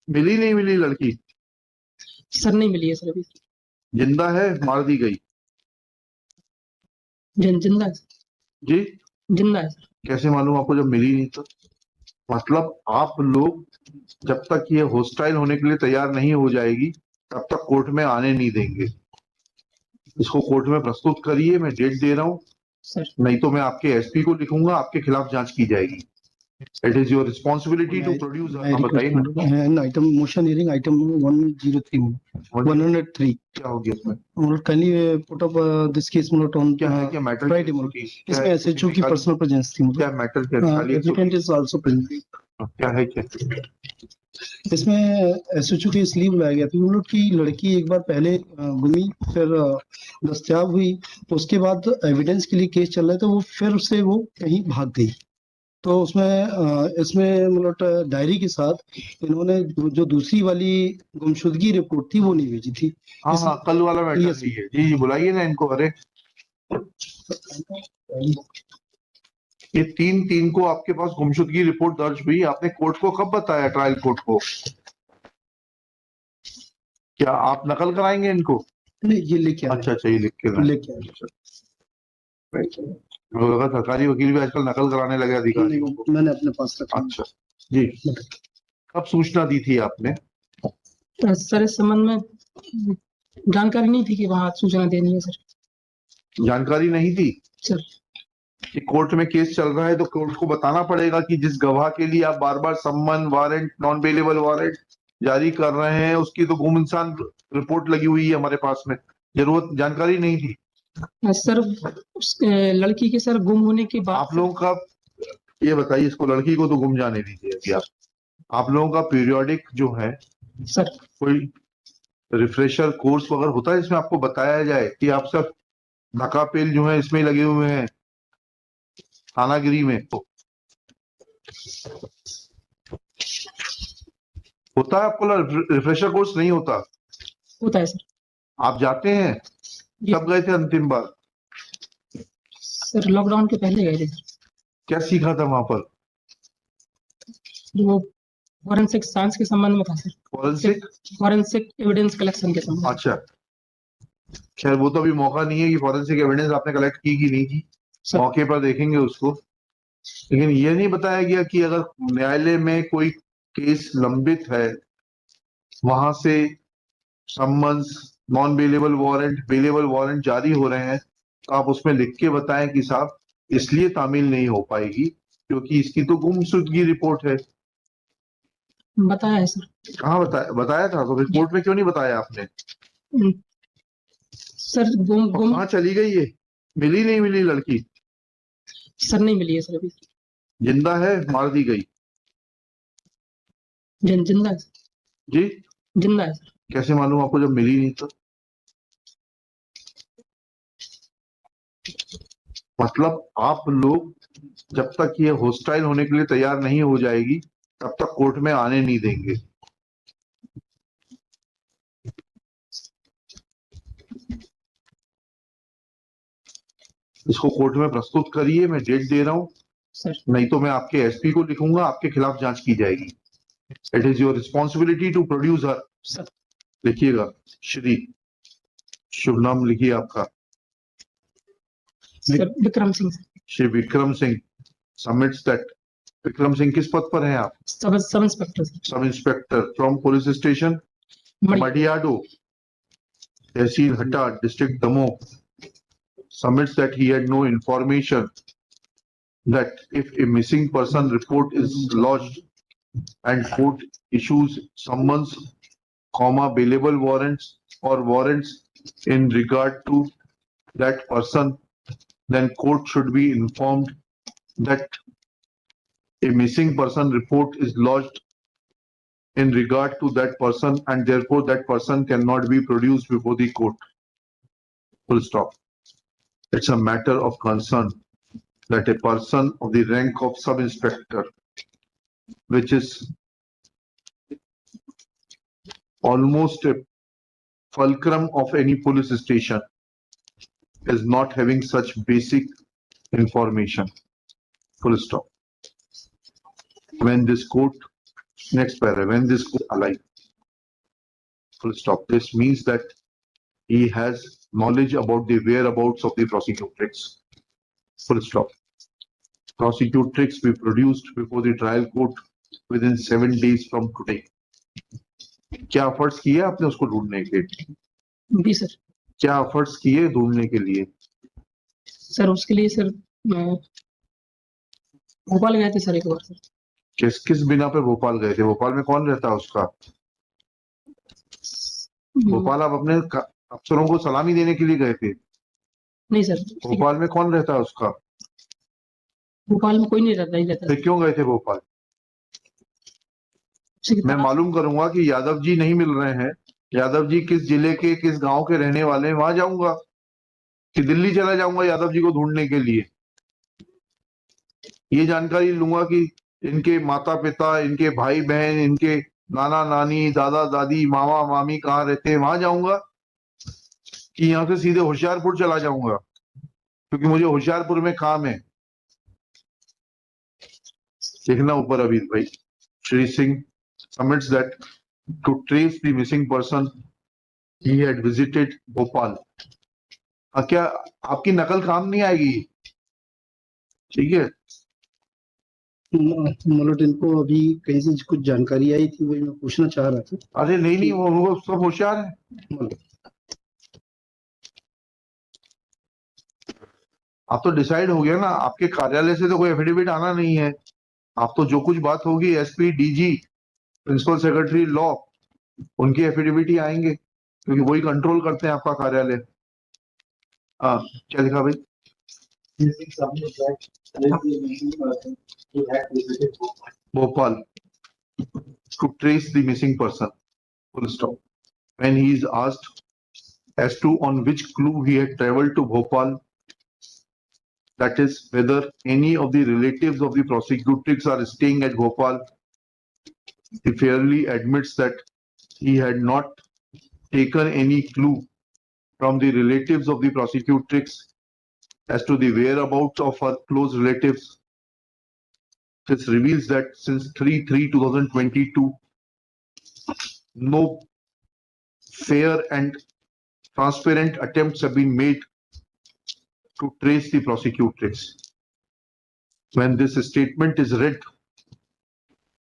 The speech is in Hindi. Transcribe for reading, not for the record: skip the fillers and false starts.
मिली नहीं मिली लड़की? सर नहीं मिली है सर अभी। जिंदा है, मार दी गई? जिंदा है जी? जिंदा है सर। कैसे मालूम आपको जब मिली नहीं तो? मतलब आप लोग जब तक ये हॉस्टाइल होने के लिए तैयार नहीं हो जाएगी तब तक कोर्ट में आने नहीं देंगे। इसको कोर्ट में प्रस्तुत करिए, मैं डेट दे रहा हूँ, सर नहीं तो मैं आपके एसपी को लिखूंगा, आपके खिलाफ जांच की जाएगी। It is your responsibility to produce. बताइए ना। आइटम मोशन हियरिंग आइटम 103 103 क्या हो गया इसमें? kindly put up this case on क्या है, क्या मैटर? Friday morning. इसमें SHO की पर्सनल प्रेजेंस थी। क्या मैटर? क्या एप्लीकेंट इज आल्सो प्रेजेंट। क्या है? क्या इसमें SHO के इसलिए बुलाया गया था, उन लोग की लड़की एक बार पहले गुमी, फिर दस्तयाब हुई, तो उसके बाद एविडेंस के लिए केस चल रहा है, तो वो फिर उससे वो कहीं भाग गई। तो उसमें इसमें मतलब डायरी के साथ इन्होंने जो दूसरी वाली गुमशुदगी रिपोर्ट थी वो नहीं भेजी थी। हाँ, कल वाला मैटर Yes. है ये। जी बुलाइए ना इनको। अरे ये 3/3 को आपके पास गुमशुदगी रिपोर्ट दर्ज हुई, आपने कोर्ट को कब बताया? ट्रायल कोर्ट को? क्या आप नकल कराएंगे इनको? नहीं, ये लेके आए। अच्छा, ये लिख के लेके आए। मुझे लगा सरकारी वकील भी आजकल नकल कराने लगे अधिकारियों को। मैंने अपने पास रखा। अच्छा जी, कब सूचना दी थी आपने? सर इस संबंध में जानकारी नहीं थी कि वहाँ सूचना देनी है सर। जानकारी नहीं थी सर कि कोर्ट में केस चल रहा है तो कोर्ट को बताना पड़ेगा कि जिस गवाह के लिए आप बार बार सम्मन, वारंट, नॉन बेलेबल वारंट जारी कर रहे हैं उसकी तो गुम इंसान रिपोर्ट लगी हुई है हमारे पास में। जरूरत जानकारी नहीं थी सर उस लड़की के सर गुम होने के बाद आप लोगों का? ये बताइए, इसको लड़की को तो गुम जाने दीजिए क्या? आप लोगों का पीरियोडिक जो है सर कोई रिफ्रेशर कोर्स वगैरह होता है इसमें आपको बताया जाए कि आप सब नकापेल जो है इसमें लगे हुए हैं थानागिरी में? होता है आपको रिफ्रेशर कोर्स? नहीं होता? होता है सर। आप जाते हैं? कब गए थे अंतिम बार? सर लॉकडाउन के पहले गए थे सर। क्या सीखा था वहां पर? वो फॉरेंसिक साइंस के संबंध में था सर। फॉरेंसिक एविडेंस कलेक्शन के संबंध में। अच्छा, खैर वो तो अभी मौका नहीं है कि फॉरेंसिक एविडेंस आपने कलेक्ट की कि नहीं की, मौके पर देखेंगे उसको। लेकिन ये नहीं बताया गया कि अगर न्यायालय में कोई केस लंबित है, वहां से summons, non bailable warrant, bailable warrant जारी हो रहे हैं, तो आप उसमें लिख के बताएं कि साहब इसलिए तामील नहीं हो पाएगी क्योंकि इसकी तो गुमशुदगी रिपोर्ट है। बताया है सर। कहाँ बताया था? तो फिर कोर्ट में क्यों नहीं बताया आपने? सर गुम कहाँ चली गई ये? मिली नहीं मिली लड़की? सर नहीं मिली है सर अभी। जिंदा है, मार दी गई? जिंदा है जी? जिंदा है सर। कैसे मालूम आपको जब मिली नहीं तो? मतलब आप लोग जब तक ये हॉस्टाइल होने के लिए तैयार नहीं हो जाएगी तब तक कोर्ट में आने नहीं देंगे। इसको कोर्ट में प्रस्तुत करिए, मैं डेट दे रहा हूँ, नहीं तो मैं आपके एसपी को लिखूंगा, आपके खिलाफ जांच की जाएगी। It is your responsibility to produce her. लिखिएगा, श्री, शुभ नाम लिखिए आपका। विक्रम सिंह। Shri Vikram Singh submits that. विक्रम सिंह किस पद पर हैं आप? Sub inspector. Sub inspector from police station Madiyado, tehsil Hatta, district Damoh, submits that he had no information that if a missing person report is lodged and court issues summons, bailable warrants or warrants in regard to that person, then court should be informed that a missing person report is lodged in regard to that person and therefore that person cannot be produced before the court. Full stop. It's a matter of concern that a person of the rank of sub-inspector, which is almost a fulcrum of any police station, is not having such basic information. Full stop. When this court Next para, when this could align. Full stop. This means that he has knowledge about the whereabouts of the prosecutrix. Full stop. Prosecutrix be produced before the trial court within 7 days from today. क्या एफर्ट्स किए आपने उसको ढूंढने के? जी सर। क्या एफर्ट्स किए ढूंढने के लिए? सर उसके लिए सर भोपाल गए थे सर एक बार सर। किस किस बिना पे भोपाल गए थे? भोपाल में कौन रहता है उसका? भोपाल आप अपने अफसरों को सलामी देने के लिए गए थे? नहीं सर। भोपाल में कौन रहता है उसका? भोपाल में कोई नहीं रहता। फिर क्यों गए थे भोपाल? मैं मालूम करूंगा कि यादव जी नहीं मिल रहे हैं, यादव जी किस जिले के किस गांव के रहने वाले हैं, वहां जाऊंगा कि दिल्ली चला जाऊंगा यादव जी को ढूंढने के लिए। ये जानकारी लूंगा कि इनके माता पिता, इनके भाई बहन, इनके नाना नानी, दादा दादी, मामा मामी कहाँ रहते हैं, वहां जाऊंगा कि यहाँ से सीधे होशियारपुर चला जाऊंगा क्योंकि मुझे होशियारपुर में काम है। देखना ऊपर अभी भाई, Shri Singh submits that to trace the missing person he had visited Bhopal. क्या आपकी नकल काम नहीं आएगी? ठीक है, मतलब इनको अभी कहीं से कुछ जानकारी आई थी, वही मैं पूछना चाह रहा था। अरे नहीं वो सब होशियार है। आप तो डिसाइड हो गया ना, आपके कार्यालय से तो कोई एफिडेविट आना नहीं है। आप तो जो कुछ बात होगी SP, DG, principal secretary law, उनकी एफिडेविट ही आएंगे क्योंकि वही कंट्रोल करते हैं आपका कार्यालय। हाँ, क्या लिखा भाई? Bhopal to trace the missing person. Full stop. When he is asked as to on which clue he had traveled to Bhopal, that is whether any of the relatives of the prosecutrix are staying at Bhopal, he fairly admits that he had not taken any clue from the relatives of the prosecutrix as to the whereabouts of her close relatives. This reveals that since 3/3/2022, no fair and transparent attempts have been made to trace the prosecutrix. When this statement is read